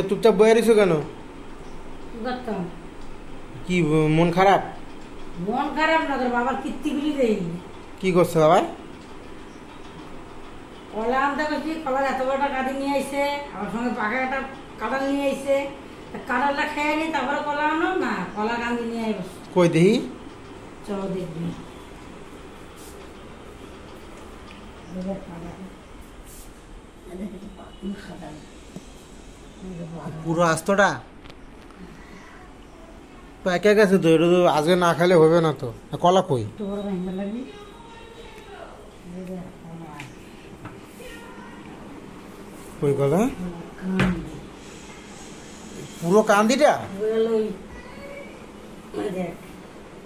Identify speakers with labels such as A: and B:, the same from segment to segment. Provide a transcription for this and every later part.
A: চুপচাপ বয়ে রইছো কেন? কি মন খারাপ?
B: মন খারাপ না, তোর বাবার কীর্তিগুলি দেই।
A: কি করছে বাবা?
B: কলা আনতে গেছি, কলার এত বড়টা কাটি নিয়ে আইছে, আমার সঙ্গে পাকা একটা কাঁঠাল নিয়ে আইছে। কাঁঠালটা খেয়ে নি, তারপরে কলা আনো না, কলা কান্দি নিয়ে আইব।
A: কই দেখি?
B: চল দেখবি।
A: পুরো আস্তটা পেকে গেছে তো, এটা তো আজকে না খেলে হবে না তো। কলা কই? কই কলা? পুরো কান্দিটা?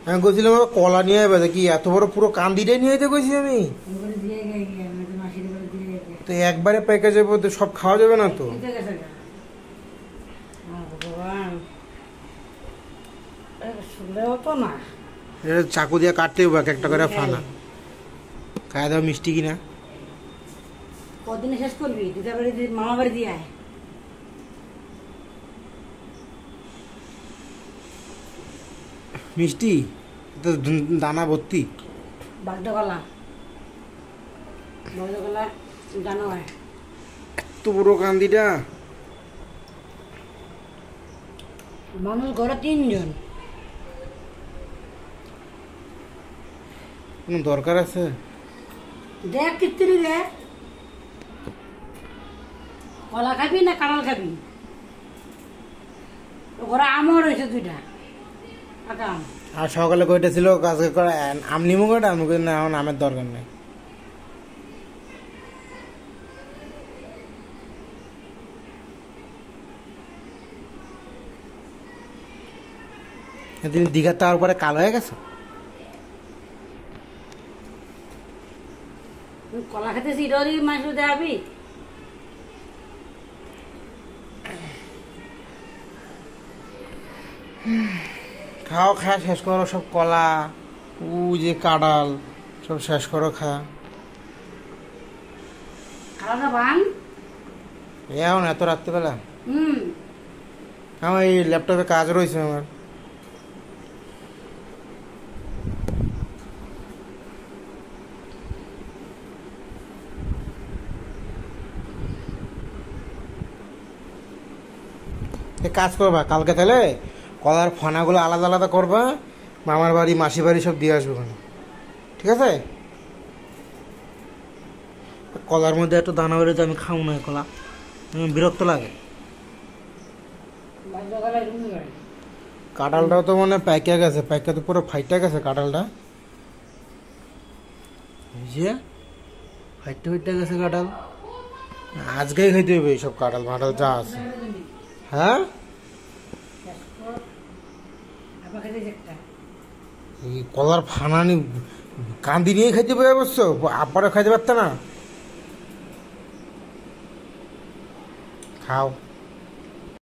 A: আমি কইছিলাম কলা নিয়ে আইবা, কি এত বড় পুরো কান্দিটাই নিয়ে যেতে কইছি আমি? তো একবারে পেকে যাবো তো, সব খাওয়া যাবে না তো। চাকু দিয়ে কাটতে হবে, এক একটা করে ফানা। খাওয়া দাওয়া মিষ্টি কিনা?
B: কদিনে শেষ করবি? দিদা বাড়ি, মামা বাড়ি দিয়ে আয়।
A: মিষ্টি তো দানা ভর্তি।
B: বাগদা কলা জানো হয়।
A: এত বড় কান্দিটা।
B: মানুষ ঘরে 3 জন।
A: কোন দরকার আছে?
B: দেখ কিত্তিরি দেখ। কলা খাবি না কাঁঠাল খাবি? ঘরে আমও রয়েছে 2টা।
A: আর সকালে কইটা ছিল আজকে করে আম নিমো কয়টা, আমি কই না এখন আমের দরকার নেই। তুমি দীঘার তার পরে কালো হয়ে গেছো।
B: কলা খেতে সিডরি মাছ দেখাবি?
A: খাও, খা শেষ করো সব। কলা ও যে কাঁঠাল সব শেষ করো, খা। এখন এত রাত্রিবেলা? আমার এই ল্যাপটপে কাজ রয়েছে আমার। কাজ করবা কালকে, তাহলে কলার ফানাগুলো আলাদা আলাদা করবা, মামার বাড়ি মাসি বাড়ি সব দিয়ে আসবো। ঠিক আছে? কলার মধ্যে একটু দানা বেরোতে তো আমি খাও না কলা, বিরক্ত লাগে। কাঁঠালটাও তো মানে প্যাকে গেছে, প্যাকে তো পুরো ফাইটে গেছে কাঁঠালটা। ফাইটে গেছে কাঁঠাল। আজকেই খাইতে হবে এইসব কাঁঠাল ফাঁটাল যা আছে। হ্যাঁ, এই কলার ফানানি কান্দি নিয়ে খাইতে পারে অবশ্য, আব্বারা খাইতে পারত না। খাও।